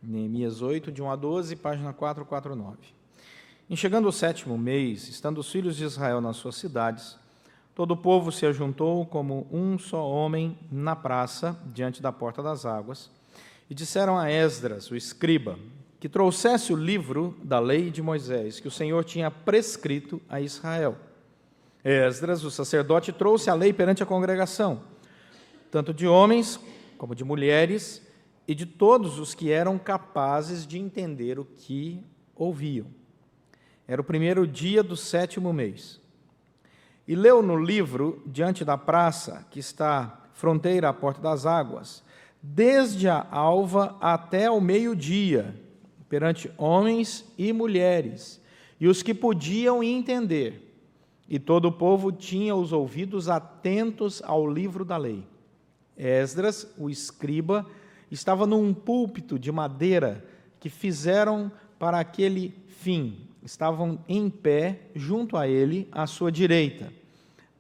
Neemias 8, de 1 a 12, página 449. Em chegando o 7º mês, estando os filhos de Israel nas suas cidades, todo o povo se ajuntou como um só homem na praça, diante da porta das águas, e disseram a Esdras, o escriba, que trouxesse o livro da lei de Moisés, que o Senhor tinha prescrito a Israel. Esdras, o sacerdote, trouxe a lei perante a congregação, tanto de homens como de mulheres, e de todos os que eram capazes de entender o que ouviam. Era o primeiro dia do 7º mês. E leu no livro, diante da praça, que está fronteira à porta das águas, desde a alva até o meio-dia, perante homens e mulheres, e os que podiam entender. E todo o povo tinha os ouvidos atentos ao livro da lei. Esdras, o escriba, estava num púlpito de madeira que fizeram para aquele fim. Estavam em pé, junto a ele, à sua direita,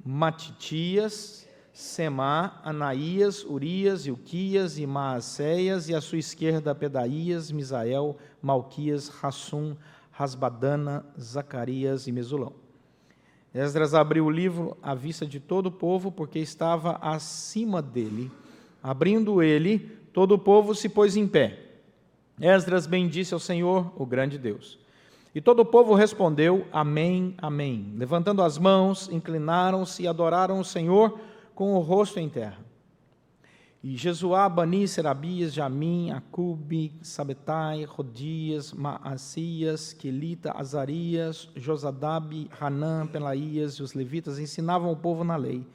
Matitias, Semá, Anaías, Urias, Ilquias e Maacéias, e à sua esquerda Pedaías, Misael, Malquias, Rassum, Rasbadana, Zacarias e Mesulão. Esdras abriu o livro à vista de todo o povo, porque estava acima dele. Abrindo ele, todo o povo se pôs em pé. Esdras bendisse ao Senhor, o grande Deus. E todo o povo respondeu, amém, amém. Levantando as mãos, inclinaram-se e adoraram o Senhor com o rosto em terra. E Jesuá, Bani, Serabias, Jamim, Acube, Sabetai, Rodias, Maacias, Quelita, Azarias, Josadabe, Hanã, Pelaías e os levitas ensinavam o povo na lei.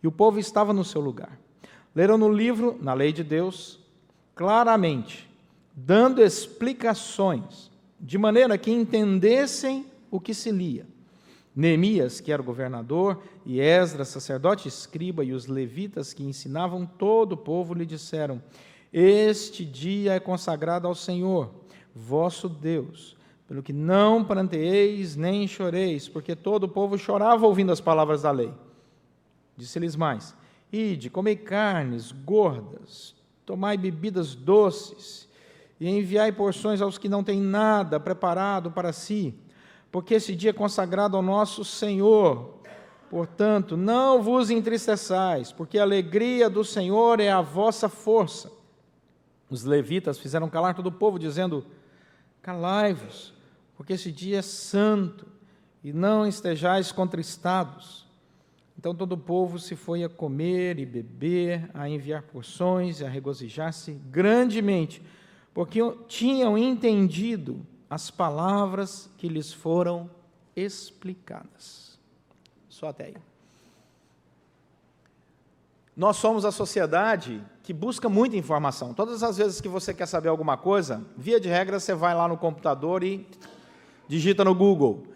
E o povo estava no seu lugar. Leram no livro, na lei de Deus, claramente, dando explicações, de maneira que entendessem o que se lia. Neemias, que era o governador, e Esdras, sacerdote, escriba, e os levitas que ensinavam todo o povo, lhe disseram, este dia é consagrado ao Senhor, vosso Deus, pelo que não pranteeis nem choreis, porque todo o povo chorava ouvindo as palavras da lei. Disse-lhes mais, ide, comei carnes gordas, tomai bebidas doces, e enviai porções aos que não têm nada preparado para si, porque esse dia é consagrado ao nosso Senhor. Portanto, não vos entristeçais, porque a alegria do Senhor é a vossa força. Os levitas fizeram calar todo o povo, dizendo, calai-vos, porque esse dia é santo, e não estejais contristados. Então todo o povo se foi a comer e beber, a enviar porções e a regozijar-se grandemente, porque tinham entendido as palavras que lhes foram explicadas. Só até aí. Nós somos a sociedade que busca muita informação. Todas as vezes que você quer saber alguma coisa, via de regra, você vai lá no computador e digita no Google.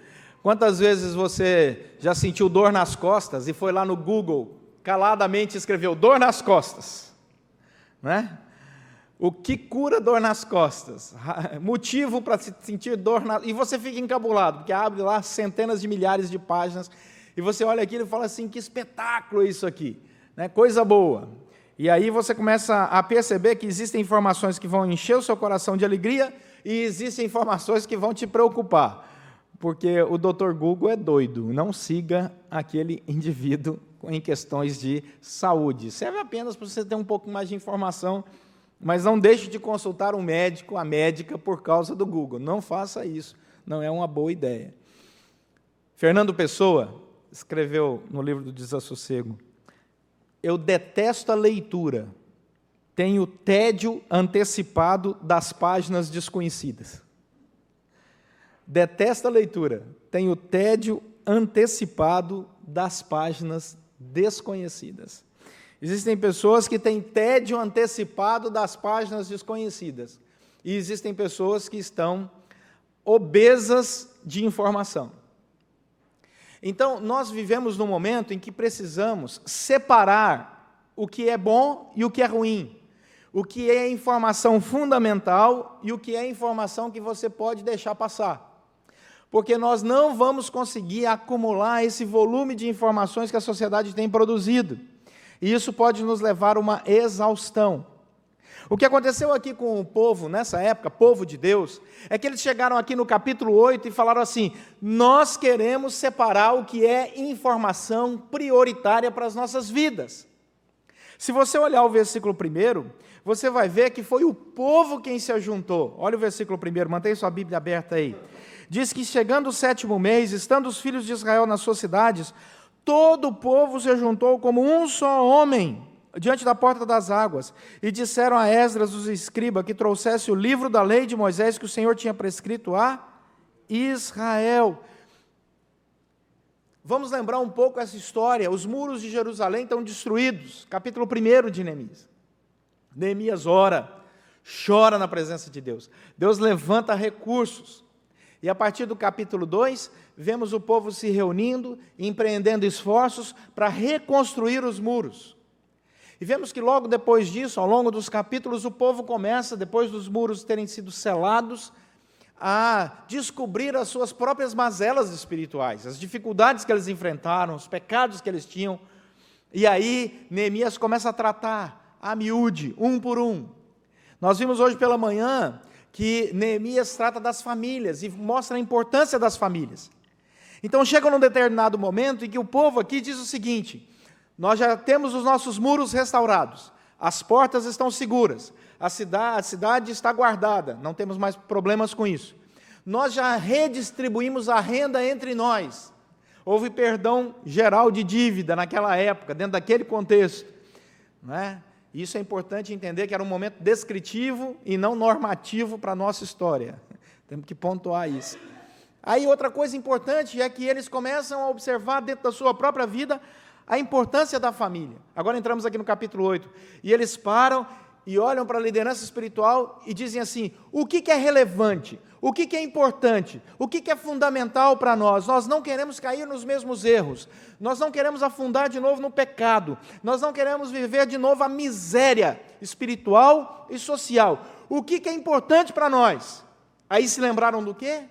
Quantas vezes você já sentiu dor nas costas e foi lá no Google, caladamente escreveu dor nas costas? Né? O que cura dor nas costas? Motivo para sentir dor nas... E você fica encabulado, porque abre lá centenas de milhares de páginas, e você olha aquilo e fala assim, que espetáculo é isso aqui, né? Coisa boa. E aí você começa a perceber que existem informações que vão encher o seu coração de alegria, e existem informações que vão te preocupar, porque o Dr. Google é doido, não siga aquele indivíduo em questões de saúde. Serve apenas para você ter um pouco mais de informação, mas não deixe de consultar um médico, a médica, por causa do Google. Não faça isso, não é uma boa ideia. Fernando Pessoa escreveu no livro do Desassossego, eu detesto a leitura, tenho tédio antecipado das páginas desconhecidas. Detesto a leitura, tenho tédio antecipado das páginas desconhecidas. Existem pessoas que têm tédio antecipado das páginas desconhecidas. E existem pessoas que estão obesas de informação. Então, nós vivemos num momento em que precisamos separar o que é bom e o que é ruim. O que é informação fundamental e o que é informação que você pode deixar passar. Porque nós não vamos conseguir acumular esse volume de informações que a sociedade tem produzido. E isso pode nos levar a uma exaustão. O que aconteceu aqui com o povo, nessa época, povo de Deus, é que eles chegaram aqui no capítulo 8 e falaram assim: nós queremos separar o que é informação prioritária para as nossas vidas. Se você olhar o versículo 1, você vai ver que foi o povo quem se ajuntou. Olha o versículo 1, mantenha sua Bíblia aberta aí. Diz que chegando o 7º mês, estando os filhos de Israel nas suas cidades, todo o povo se ajuntou como um só homem, diante da porta das águas, e disseram a Esdras, os escriba, que trouxesse o livro da lei de Moisés que o Senhor tinha prescrito a Israel. Vamos lembrar um pouco essa história. Os muros de Jerusalém estão destruídos. Capítulo 1 de Neemias. Neemias ora, chora na presença de Deus. Deus levanta recursos. E a partir do capítulo 2, vemos o povo se reunindo, empreendendo esforços para reconstruir os muros. E vemos que logo depois disso, ao longo dos capítulos, o povo começa, depois dos muros terem sido selados, a descobrir as suas próprias mazelas espirituais, as dificuldades que eles enfrentaram, os pecados que eles tinham. E aí, Neemias começa a tratar, a miúde, um por um. Nós vimos hoje pela manhã que Neemias trata das famílias e mostra a importância das famílias. Então chega num determinado momento em que o povo aqui diz o seguinte: nós já temos os nossos muros restaurados, as portas estão seguras, a cidade está guardada, não temos mais problemas com isso. Nós já redistribuímos a renda entre nós. Houve perdão geral de dívida naquela época, dentro daquele contexto. Não é? Isso é importante entender que era um momento descritivo e não normativo para a nossa história. Temos que pontuar isso. Aí outra coisa importante é que eles começam a observar dentro da sua própria vida a importância da família. Agora entramos aqui no capítulo 8, e eles param e olham para a liderança espiritual e dizem assim: o que é relevante? O que é importante? O que é fundamental para nós? Nós não queremos cair nos mesmos erros, nós não queremos afundar de novo no pecado, nós não queremos viver de novo a miséria espiritual e social. O que é importante para nós? Aí se lembraram do quê?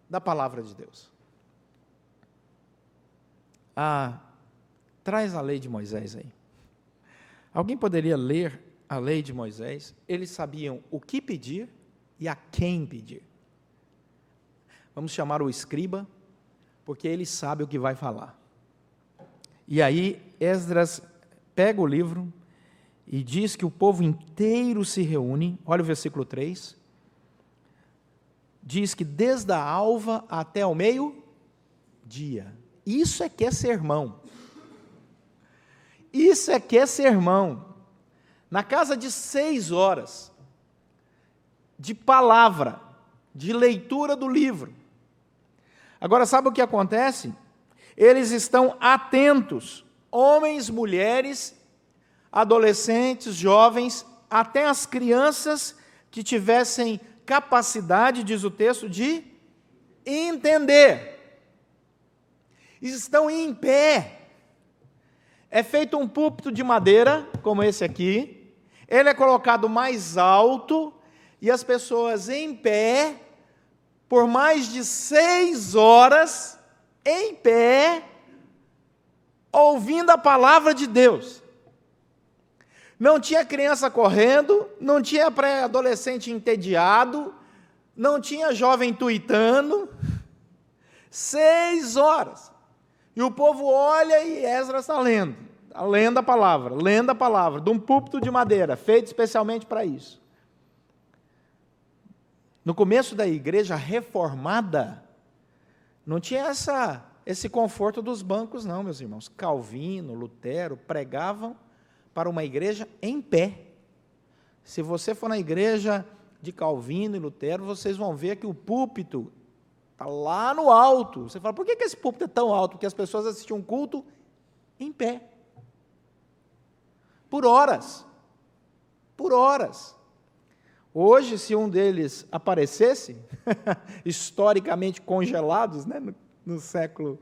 Da palavra de Deus. Traz a lei de Moisés aí. Alguém poderia ler a lei de Moisés? Eles sabiam o que pedir e a quem pedir. Vamos chamar o escriba, porque ele sabe o que vai falar. E aí Esdras pega o livro e diz que o povo inteiro se reúne. Olha o versículo 3. Diz que desde a alva até o meio-dia. Isso é que é sermão. Isso é que é sermão. Na casa de 6 horas, de palavra, de leitura do livro. Agora, sabe o que acontece? Eles estão atentos, homens, mulheres, adolescentes, jovens, até as crianças que tivessem capacidade, diz o texto, de entender. Estão em pé. É feito um púlpito de madeira, como esse aqui, ele é colocado mais alto, e as pessoas em pé, por mais de 6 horas, em pé, ouvindo a palavra de Deus. Não tinha criança correndo, não tinha pré-adolescente entediado, não tinha jovem tuitando. 6 horas. E o povo olha e Esdras está lendo a palavra, de um púlpito de madeira, feito especialmente para isso. No começo da igreja reformada, não tinha esse conforto dos bancos não, meus irmãos. Calvino, Lutero pregavam para uma igreja em pé. Se você for na igreja de Calvino e Lutero, vocês vão ver que o púlpito está lá no alto. Você fala, por que esse púlpito é tão alto? Porque as pessoas assistiam um culto em pé. Por horas. Por horas. Hoje, se um deles aparecesse, historicamente congelados, né, no século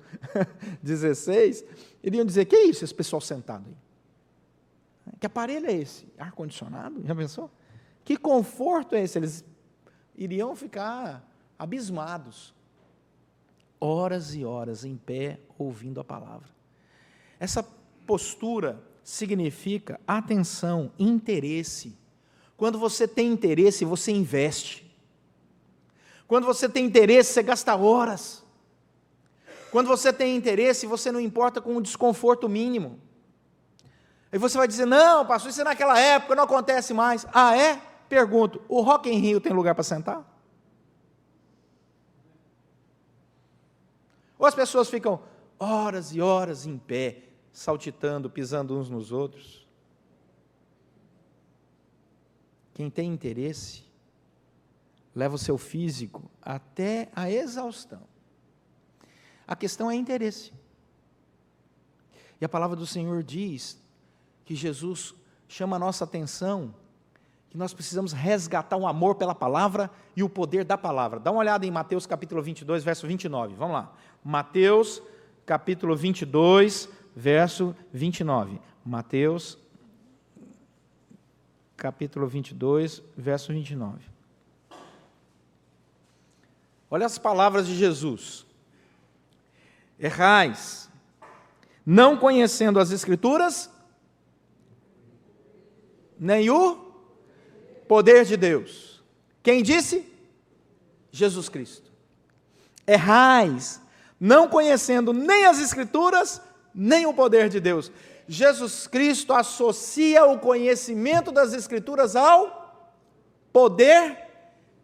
XVI, iriam dizer, que é isso, esse pessoal sentado aí? Que aparelho é esse? Ar-condicionado? Já pensou? Que conforto é esse? Eles iriam ficar abismados. Horas e horas em pé, ouvindo a palavra. Essa postura significa atenção, interesse. Quando você tem interesse, você investe. Quando você tem interesse, você gasta horas. Quando você tem interesse, você não importa com o desconforto mínimo. Aí você vai dizer, não, pastor, isso é naquela época, não acontece mais. Ah, é? Pergunto, o Rock in Rio tem lugar para sentar? Ou as pessoas ficam horas e horas em pé, saltitando, pisando uns nos outros? Quem tem interesse, leva o seu físico até a exaustão. A questão é interesse. E a palavra do Senhor diz que Jesus chama a nossa atenção, que nós precisamos resgatar o amor pela palavra e o poder da palavra. Dá uma olhada em Mateus capítulo 22, verso 29. Vamos lá. Mateus capítulo 22, verso 29. Mateus capítulo 22, verso 29. Olha as palavras de Jesus. Errais, não conhecendo as Escrituras, nem o poder de Deus. Quem disse? Jesus Cristo. Errais, não conhecendo nem as Escrituras, nem o poder de Deus. Jesus Cristo associa o conhecimento das Escrituras ao poder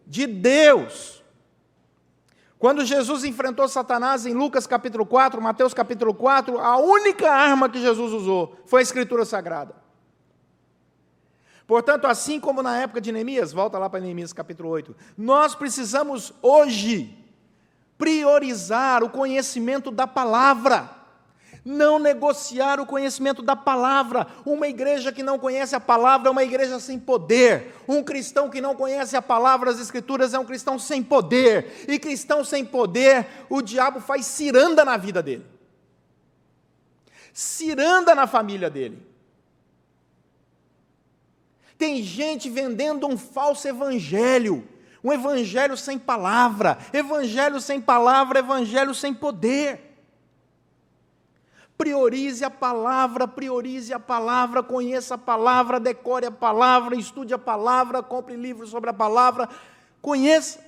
de Deus. Quando Jesus enfrentou Satanás em Lucas capítulo 4, Mateus capítulo 4, a única arma que Jesus usou foi a Escritura Sagrada. Portanto, assim como na época de Neemias, volta lá para Neemias capítulo 8, nós precisamos hoje priorizar o conhecimento da palavra. Não negociar o conhecimento da palavra. Uma igreja que não conhece a palavra é uma igreja sem poder. Um cristão que não conhece a palavra, as Escrituras, é um cristão sem poder. E cristão sem poder, o diabo faz ciranda na vida dele. Ciranda na família dele. Tem gente vendendo um falso evangelho. Um evangelho sem palavra. Evangelho sem palavra, evangelho sem poder. Priorize a palavra, conheça a palavra, decore a palavra, estude a palavra, compre livros sobre a palavra, conheça.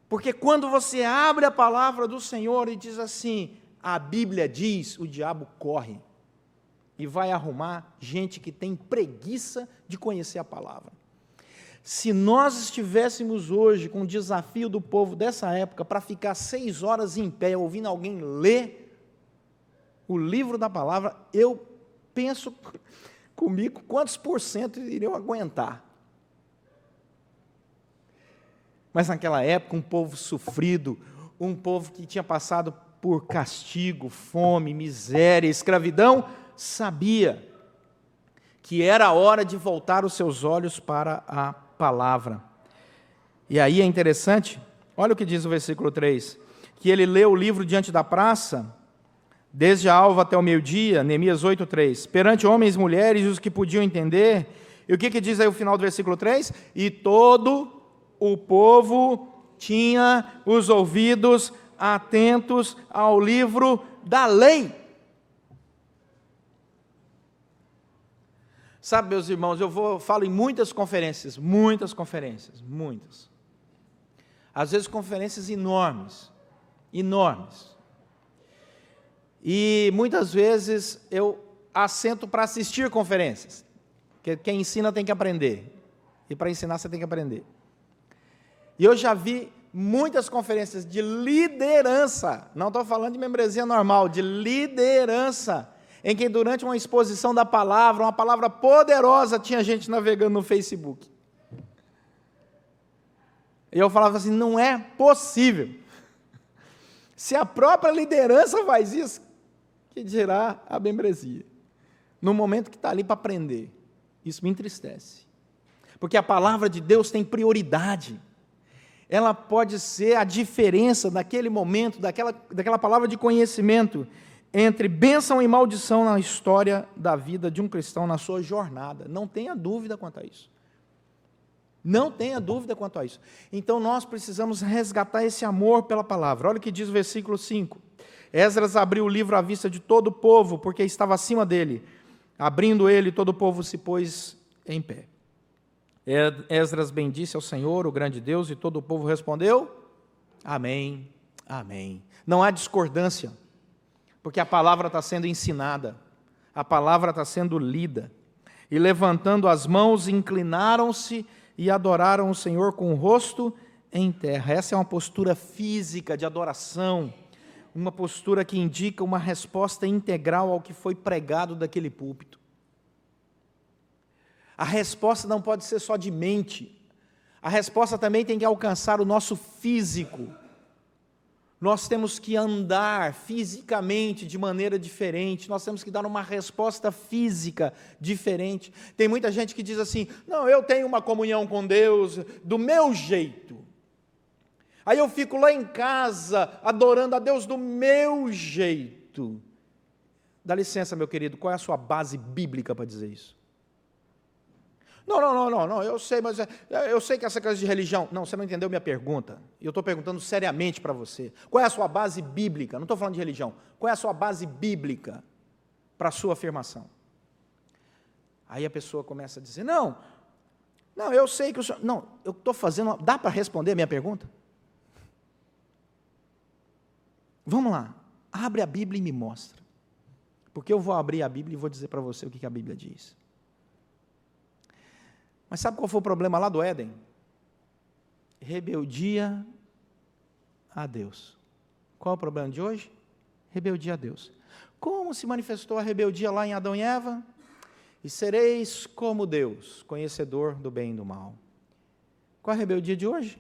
Porque quando você abre a palavra do Senhor e diz assim, a Bíblia diz, o diabo corre e vai arrumar gente que tem preguiça de conhecer a palavra. Se nós estivéssemos hoje com o desafio do povo dessa época para ficar 6 horas em pé ouvindo alguém ler o livro da palavra, eu penso comigo quantos % iriam aguentar. Mas naquela época, um povo sofrido, um povo que tinha passado por castigo, fome, miséria, escravidão, sabia que era a hora de voltar os seus olhos para a palavra. E aí é interessante, olha o que diz o versículo 3, que ele leu o livro diante da praça, desde a alva até o meio-dia, Neemias 8:3, perante homens, mulheres e os que podiam entender. E o que diz aí o final do versículo 3? E todo o povo tinha os ouvidos atentos ao livro da lei. Sabe, meus irmãos, falo em muitas conferências. Às vezes conferências enormes. E muitas vezes eu assento para assistir conferências, porque quem ensina tem que aprender, e para ensinar você tem que aprender. E eu já vi muitas conferências de liderança, não estou falando de membresia normal, de liderança, em que durante uma exposição da palavra, uma palavra poderosa, tinha gente navegando no Facebook. E eu falava assim, não é possível. Se a própria liderança faz isso, que dirá a membresia? No momento que está ali para aprender. Isso me entristece. Porque a palavra de Deus tem prioridade. Ela pode ser a diferença naquele momento, daquela palavra de conhecimento, entre bênção e maldição na história da vida de um cristão, na sua jornada. Não tenha dúvida quanto a isso. Então nós precisamos resgatar esse amor pela palavra. Olha o que diz o versículo 5. Esdras abriu o livro à vista de todo o povo, porque estava acima dele. Abrindo ele, todo o povo se pôs em pé. Esdras bendisse ao Senhor, o grande Deus, e todo o povo respondeu: amém, amém. Não há discordância, porque a palavra está sendo ensinada, a palavra está sendo lida. E levantando as mãos, inclinaram-se e adoraram o Senhor com o rosto em terra. Essa é uma postura física de adoração, uma postura que indica uma resposta integral ao que foi pregado daquele púlpito. A resposta não pode ser só de mente, a resposta também tem que alcançar o nosso físico. Nós temos que andar fisicamente de maneira diferente, nós temos que dar uma resposta física diferente. Tem muita gente que diz assim: não, eu tenho uma comunhão com Deus do meu jeito. Aí eu fico lá em casa adorando a Deus do meu jeito. Dá licença, meu querido, qual é a sua base bíblica para dizer isso? Não, eu sei, mas eu sei que essa coisa de religião... Não, você não entendeu minha pergunta. Eu estou perguntando seriamente para você. Qual é a sua base bíblica? Não estou falando de religião. Qual é a sua base bíblica para a sua afirmação? Aí a pessoa começa a dizer: não, eu sei que o senhor... Não, eu estou fazendo... Dá para responder a minha pergunta? Vamos lá, abre a Bíblia e me mostra. Porque eu vou abrir a Bíblia e vou dizer para você o que a Bíblia diz. Mas sabe qual foi o problema lá do Éden? Rebeldia a Deus. Qual é o problema de hoje? Rebeldia a Deus. Como se manifestou a rebeldia lá em Adão e Eva? E sereis como Deus, conhecedor do bem e do mal. Qual é a rebeldia de hoje?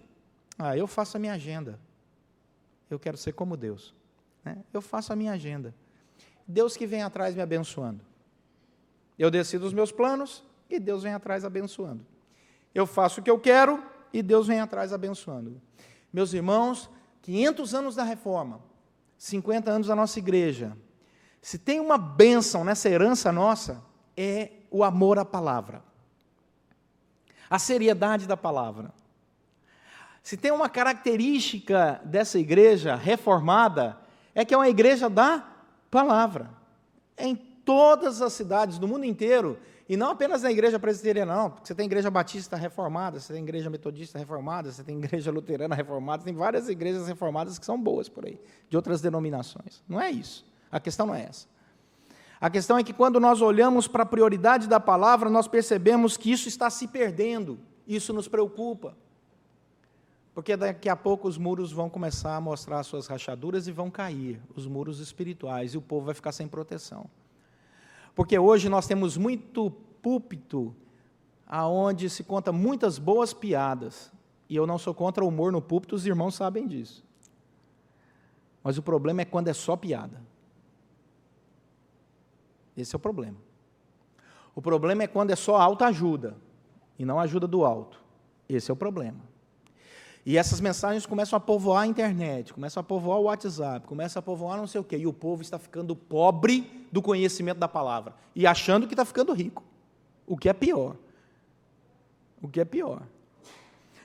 Eu faço a minha agenda. Eu quero ser como Deus. Eu faço a minha agenda. Deus que vem atrás me abençoando. Eu decido os meus planos e Deus vem atrás abençoando. Eu faço o que eu quero e Deus vem atrás abençoando. Meus irmãos, 500 anos da reforma, 50 anos da nossa igreja, se tem uma bênção nessa herança nossa, é o amor à palavra. A seriedade da palavra. Se tem uma característica dessa igreja reformada, é que é uma igreja da palavra. Em todas as cidades do mundo inteiro, e não apenas na igreja presbiteriana, não, porque você tem igreja batista reformada, você tem igreja metodista reformada, você tem igreja luterana reformada, tem várias igrejas reformadas que são boas por aí, de outras denominações. Não é isso. A questão não é essa. A questão é que quando nós olhamos para a prioridade da palavra, nós percebemos que isso está se perdendo. Isso nos preocupa. Porque daqui a pouco os muros vão começar a mostrar suas rachaduras e vão cair, os muros espirituais, e o povo vai ficar sem proteção. Porque hoje nós temos muito púlpito, aonde se conta muitas boas piadas, e eu não sou contra o humor no púlpito, os irmãos sabem disso. Mas o problema é quando é só piada. Esse é o problema. O problema é quando é só autoajuda, e não ajuda do alto. Esse é o problema. E essas mensagens começam a povoar a internet, começam a povoar o WhatsApp, começam a povoar não sei o quê, e o povo está ficando pobre do conhecimento da palavra, e achando que está ficando rico, o que é pior. O que é pior.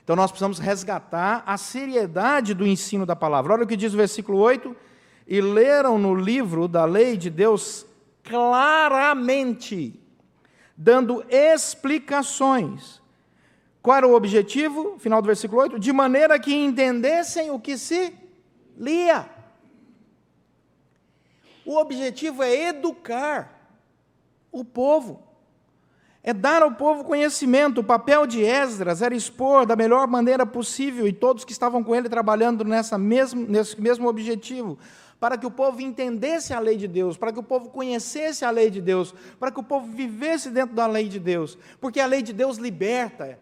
Então nós precisamos resgatar a seriedade do ensino da palavra. Olha o que diz o versículo 8, e leram no livro da lei de Deus claramente, dando explicações. Qual era o objetivo? Final do versículo 8. De maneira que entendessem o que se lia. O objetivo é educar o povo. É dar ao povo conhecimento. O papel de Esdras era expor da melhor maneira possível, e todos que estavam com ele trabalhando nesse mesmo objetivo, para que o povo entendesse a lei de Deus, para que o povo conhecesse a lei de Deus, para que o povo vivesse dentro da lei de Deus, porque a lei de Deus liberta.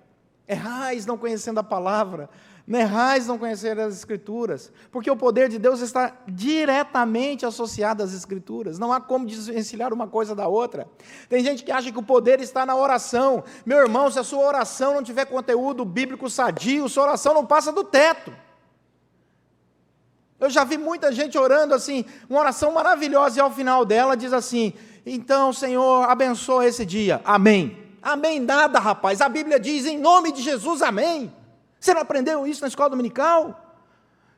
Errais não conhecendo a palavra, errais não conhecer as Escrituras, porque o poder de Deus está diretamente associado às Escrituras, não há como desvencilhar uma coisa da outra. Tem gente que acha que o poder está na oração. Meu irmão, se a sua oração não tiver conteúdo bíblico sadio, sua oração não passa do teto. Eu já vi muita gente orando assim, uma oração maravilhosa, e ao final dela diz assim: então, Senhor, abençoa esse dia, amém. Amém nada, rapaz, a Bíblia diz, em nome de Jesus, amém. Você não aprendeu isso na escola dominical?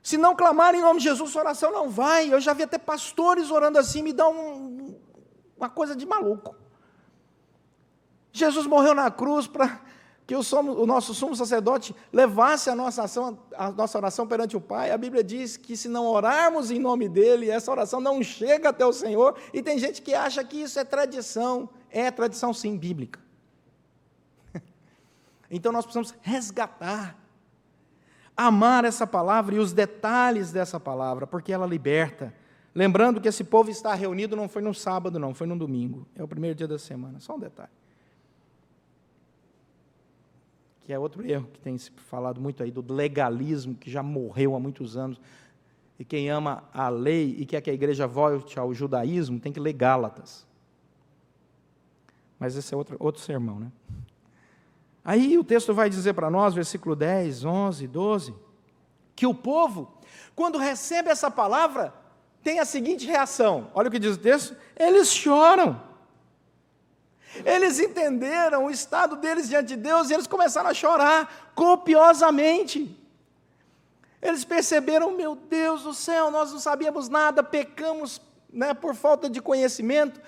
Se não clamar em nome de Jesus, sua oração não vai. Eu já vi até pastores orando assim, me dá uma coisa de maluco. Jesus morreu na cruz para que o nosso sumo sacerdote levasse a nossa oração perante o Pai. A Bíblia diz que se não orarmos em nome dele, essa oração não chega até o Senhor, e tem gente que acha que isso é tradição. É tradição sim, bíblica. Então nós precisamos resgatar, amar essa palavra e os detalhes dessa palavra, porque ela liberta. Lembrando que esse povo está reunido não foi no sábado não, foi no domingo, é o primeiro dia da semana, só um detalhe. Que é outro erro que tem se falado muito aí, do legalismo, que já morreu há muitos anos, e quem ama a lei e quer que a igreja volte ao judaísmo, tem que ler Gálatas. Mas esse é outro sermão, né? Aí o texto vai dizer para nós, versículo 10, 11, 12, que o povo, quando recebe essa palavra, tem a seguinte reação. Olha o que diz o texto: eles choram. Eles entenderam o estado deles diante de Deus e eles começaram a chorar copiosamente. Eles perceberam, meu Deus do céu, nós não sabíamos nada, pecamos, né, por falta de conhecimento,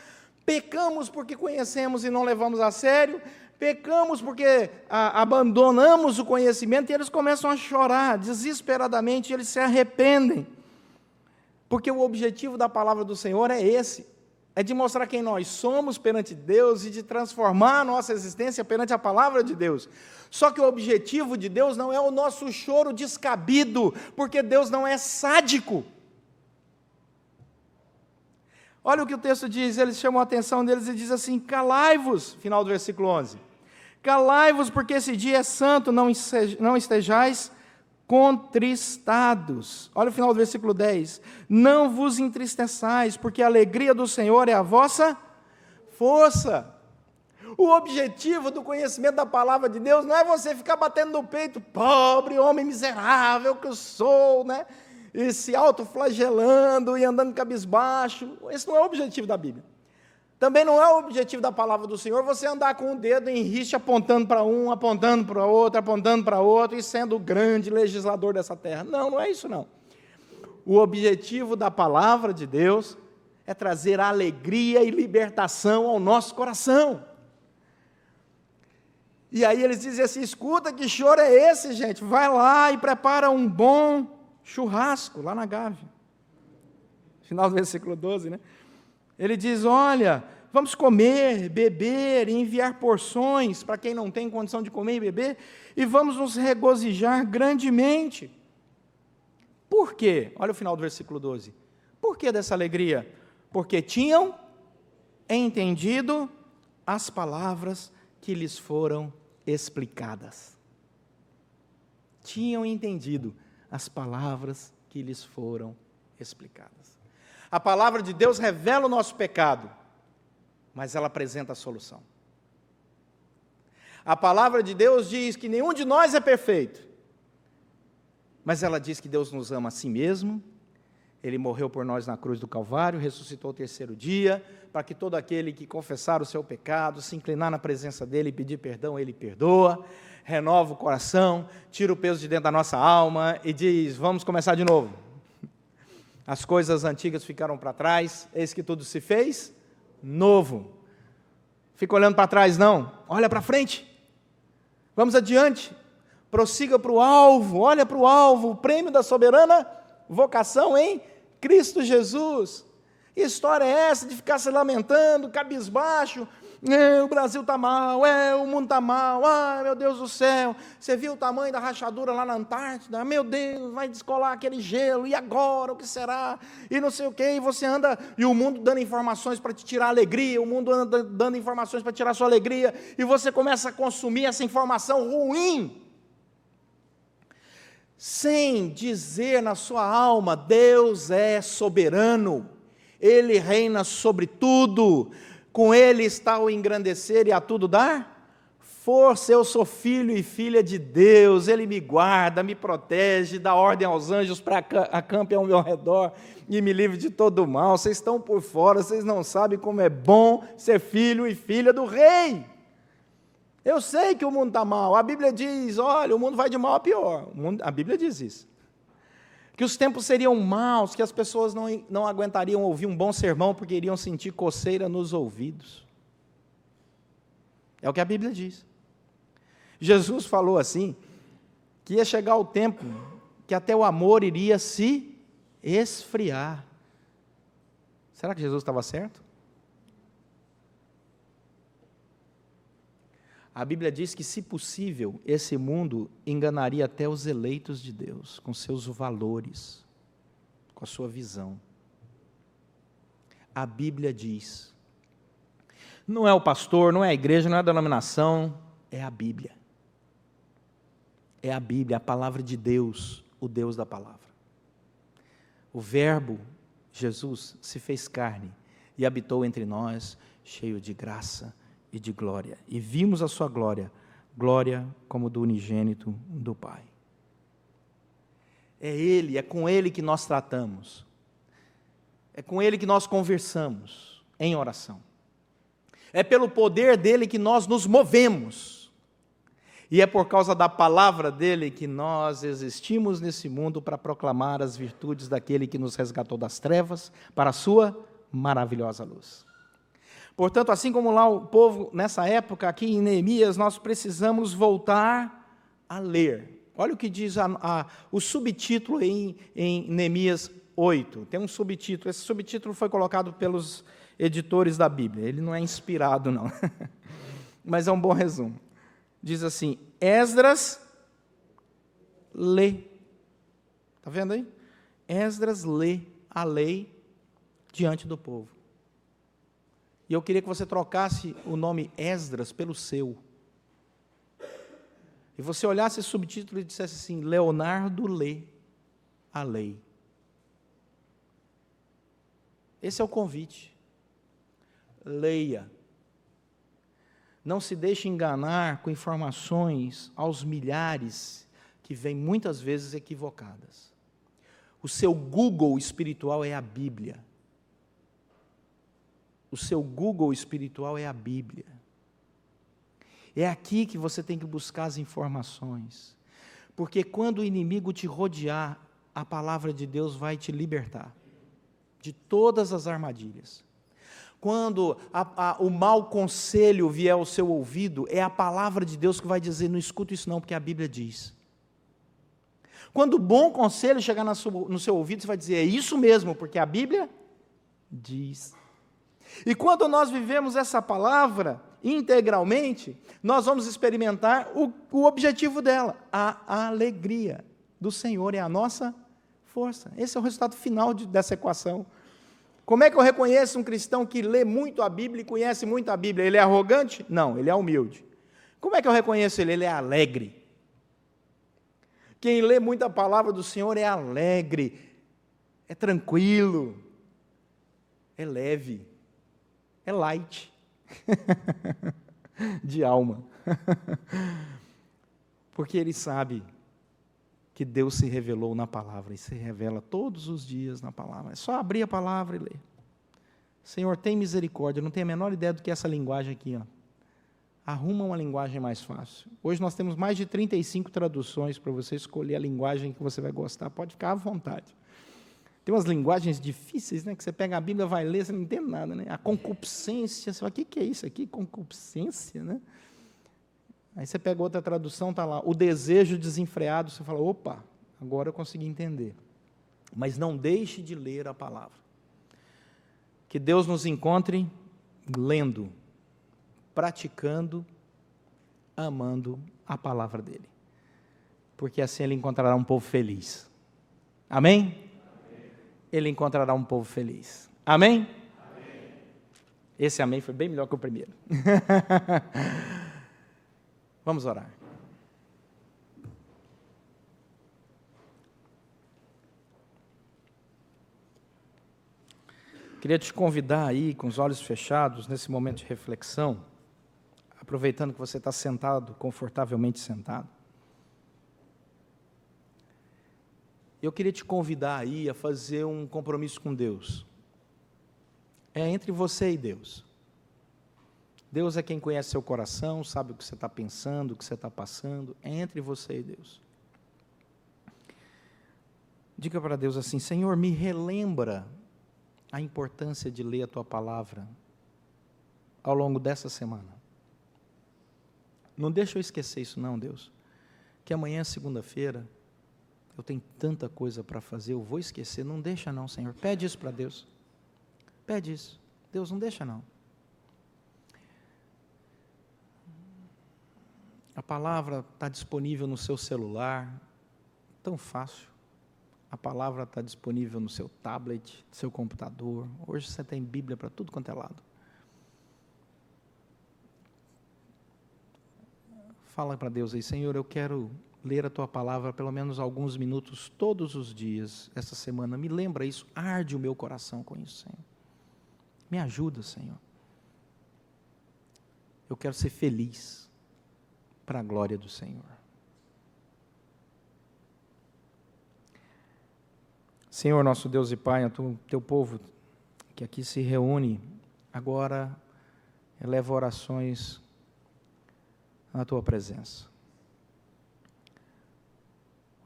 pecamos porque conhecemos e não levamos a sério, pecamos porque abandonamos o conhecimento, e eles começam a chorar desesperadamente, eles se arrependem, porque o objetivo da palavra do Senhor é esse, é de mostrar quem nós somos perante Deus e de transformar a nossa existência perante a palavra de Deus. Só que o objetivo de Deus não é o nosso choro descabido, porque Deus não é sádico. Olha o que o texto diz, eles chamam a atenção deles e diz assim: calai-vos, final do versículo 11, calai-vos porque esse dia é santo, não estejais contristados. Olha o final do versículo 10, não vos entristeçais, porque a alegria do Senhor é a vossa força. O objetivo do conhecimento da palavra de Deus não é você ficar batendo no peito, pobre homem miserável que eu sou, né? E se autoflagelando e andando cabisbaixo. Esse não é o objetivo da Bíblia. Também não é o objetivo da palavra do Senhor você andar com o dedo em rixa, apontando para um, apontando para outro, e sendo o grande legislador dessa terra. Não, não é isso não. O objetivo da palavra de Deus é trazer alegria e libertação ao nosso coração. E aí eles dizem assim: escuta, que choro é esse, gente? Vai lá e prepara um bom churrasco lá na Gávea. Final do versículo 12, né? Ele diz: olha, vamos comer, beber e enviar porções para quem não tem condição de comer e beber, e vamos nos regozijar grandemente. Por quê? Olha o final do versículo 12. Por que dessa alegria? Porque tinham entendido as palavras que lhes foram explicadas. Tinham entendido as palavras que lhes foram explicadas. A palavra de Deus revela o nosso pecado, mas ela apresenta a solução. A palavra de Deus diz que nenhum de nós é perfeito, mas ela diz que Deus nos ama a si mesmo. Ele morreu por nós na cruz do Calvário, ressuscitou ao terceiro dia, para que todo aquele que confessar o seu pecado, se inclinar na presença dEle e pedir perdão, Ele perdoa, renova o coração, tira o peso de dentro da nossa alma e diz: vamos começar de novo. As coisas antigas ficaram para trás, eis que tudo se fez novo. Fica olhando para trás não, olha para frente, vamos adiante, prossiga para o alvo, olha para o alvo, o prêmio da soberana vocação em Cristo Jesus. Que história é essa de ficar se lamentando, cabisbaixo? O Brasil está mal, o mundo está mal, meu Deus do céu, você viu o tamanho da rachadura lá na Antártida? Meu Deus, vai descolar aquele gelo, e agora, o que será? E não sei o quê, e você anda, e o mundo dando informações para te tirar a alegria, o mundo anda dando informações para tirar a sua alegria, e você começa a consumir essa informação ruim, sem dizer na sua alma: Deus é soberano, Ele reina sobre tudo, com Ele está o engrandecer e a tudo dar força. Eu sou filho e filha de Deus, Ele me guarda, me protege, dá ordem aos anjos para acampem ao meu redor e me livre de todo o mal. Vocês estão por fora, vocês não sabem como é bom ser filho e filha do Rei. Eu sei que o mundo está mal, a Bíblia diz, olha, o mundo vai de mal a pior, a Bíblia diz isso, que os tempos seriam maus, que as pessoas não aguentariam ouvir um bom sermão, porque iriam sentir coceira nos ouvidos. É o que a Bíblia diz. Jesus falou assim, que ia chegar o tempo que até o amor iria se esfriar. Será que Jesus estava certo? A Bíblia diz que, se possível, esse mundo enganaria até os eleitos de Deus, com seus valores, com a sua visão. A Bíblia diz, não é o pastor, não é a igreja, não é a denominação, é a Bíblia. É a Bíblia, a palavra de Deus, o Deus da palavra. O Verbo, Jesus, se fez carne e habitou entre nós, cheio de graça e de glória. E vimos a sua glória, glória como do unigênito do Pai. É Ele, é com Ele que nós tratamos. É com Ele que nós conversamos em oração. É pelo poder dEle que nós nos movemos. E é por causa da palavra dEle que nós existimos nesse mundo para proclamar as virtudes daquele que nos resgatou das trevas para a sua maravilhosa luz. Portanto, assim como lá o povo, nessa época, aqui em Neemias, nós precisamos voltar a ler. Olha o que diz o subtítulo em Neemias 8. Tem um subtítulo, esse subtítulo foi colocado pelos editores da Bíblia. Ele não é inspirado, não. Mas é um bom resumo. Diz assim, Esdras lê. Está vendo aí? Esdras lê a lei diante do povo. E eu queria que você trocasse o nome Esdras pelo seu. E você olhasse esse subtítulo e dissesse assim, Leonardo lê a lei. Esse é o convite. Leia. Não se deixe enganar com informações aos milhares que vêm muitas vezes equivocadas. O seu Google espiritual é a Bíblia. O seu Google espiritual é a Bíblia. É aqui que você tem que buscar as informações. Porque quando o inimigo te rodear, a palavra de Deus vai te libertar de todas as armadilhas. Quando o mau conselho vier ao seu ouvido, é a palavra de Deus que vai dizer, não escuta isso não, porque a Bíblia diz. Quando o bom conselho chegar no seu ouvido, você vai dizer, é isso mesmo, porque a Bíblia diz. E quando nós vivemos essa palavra integralmente, nós vamos experimentar o objetivo dela, a alegria do Senhor é a nossa força. Esse é o resultado final dessa equação. Como é que eu reconheço um cristão que lê muito a Bíblia e conhece muito a Bíblia? Ele é arrogante? Não, ele é humilde. Como é que eu reconheço ele? Ele é alegre. Quem lê muito a palavra do Senhor é alegre, é tranquilo, é leve, é light, de alma. Porque ele sabe que Deus se revelou na palavra, e se revela todos os dias na palavra. É só abrir a palavra e ler. Senhor, tem misericórdia, eu não tenho a menor ideia do que é essa linguagem aqui. Ó. Arruma uma linguagem mais fácil. Hoje nós temos mais de 35 traduções para você escolher a linguagem que você vai gostar. Pode ficar à vontade. Tem umas linguagens difíceis, né? Que você pega a Bíblia, vai ler, você não entende nada, né? A concupiscência, você fala, o que é isso aqui? Concupiscência, né? Aí você pega outra tradução, está lá, o desejo desenfreado, você fala, opa, agora eu consegui entender. Mas não deixe de ler a palavra. Que Deus nos encontre lendo, praticando, amando a palavra dEle. Porque assim Ele encontrará um povo feliz. Amém? Amém. Ele encontrará um povo feliz. Amém? Amém. Esse amém foi bem melhor que o primeiro. Vamos orar. Queria te convidar aí, com os olhos fechados, nesse momento de reflexão, aproveitando que você está sentado, confortavelmente sentado. Eu queria te convidar aí a fazer um compromisso com Deus. É entre você e Deus. Deus é quem conhece seu coração, sabe o que você está pensando, o que você está passando. É entre você e Deus. Diga para Deus assim, Senhor, me relembra a importância de ler a Tua palavra ao longo dessa semana. Não deixa eu esquecer isso não, Deus. Que amanhã é segunda-feira, eu tenho tanta coisa para fazer, eu vou esquecer. Não deixa não, Senhor. Pede isso para Deus. Pede isso. Deus, não deixa não. A palavra está disponível no seu celular, tão fácil. A palavra está disponível no seu tablet, no seu computador. Hoje você tem Bíblia para tudo quanto é lado. Fala para Deus aí, Senhor, eu quero ler a Tua palavra pelo menos alguns minutos todos os dias, essa semana. Me lembra isso, arde o meu coração com isso, Senhor. Me ajuda, Senhor. Eu quero ser feliz para a glória do Senhor. Senhor, nosso Deus e Pai, Teu povo que aqui se reúne, agora eleva orações na Tua presença.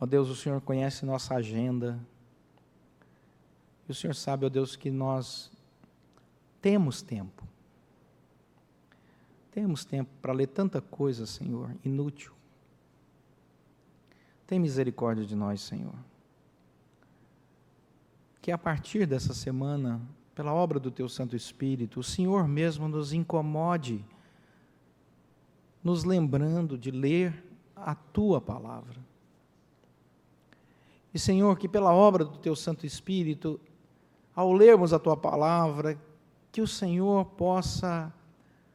Ó Deus, o Senhor conhece nossa agenda, e o Senhor sabe, ó Deus, que nós temos tempo para ler tanta coisa, Senhor, inútil. Tem misericórdia de nós, Senhor. Que a partir dessa semana, pela obra do Teu Santo Espírito, o Senhor mesmo nos incomode, nos lembrando de ler a Tua palavra. E, Senhor, que pela obra do Teu Santo Espírito, ao lermos a Tua palavra, que o Senhor possa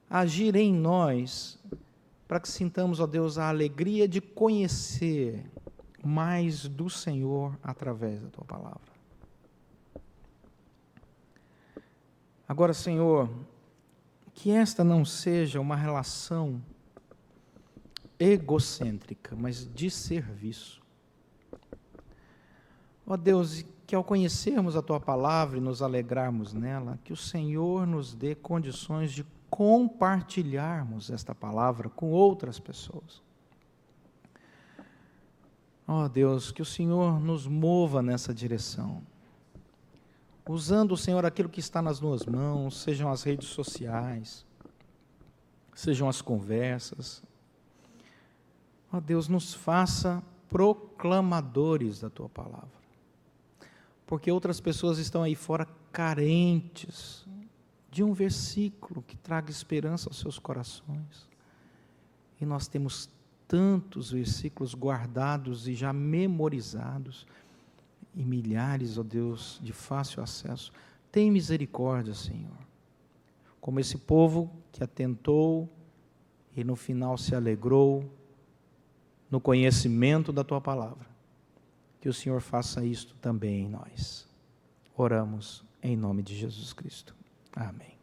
agir em nós, para que sintamos, ó Deus, a alegria de conhecer mais do Senhor através da Tua palavra. Agora, Senhor, que esta não seja uma relação egocêntrica, mas de serviço. Ó Deus, que ao conhecermos a Tua palavra e nos alegrarmos nela, que o Senhor nos dê condições de compartilharmos esta palavra com outras pessoas. Ó Deus, que o Senhor nos mova nessa direção, usando, Senhor, aquilo que está nas Tuas mãos, sejam as redes sociais, sejam as conversas. Ó Deus, nos faça proclamadores da Tua palavra, porque outras pessoas estão aí fora carentes de um versículo que traga esperança aos seus corações. E nós temos tantos versículos guardados e já memorizados, e milhares, ó Deus, de fácil acesso. Tem misericórdia, Senhor, como esse povo que atentou e no final se alegrou no conhecimento da Tua palavra. Que o Senhor faça isto também em nós. Oramos em nome de Jesus Cristo. Amém.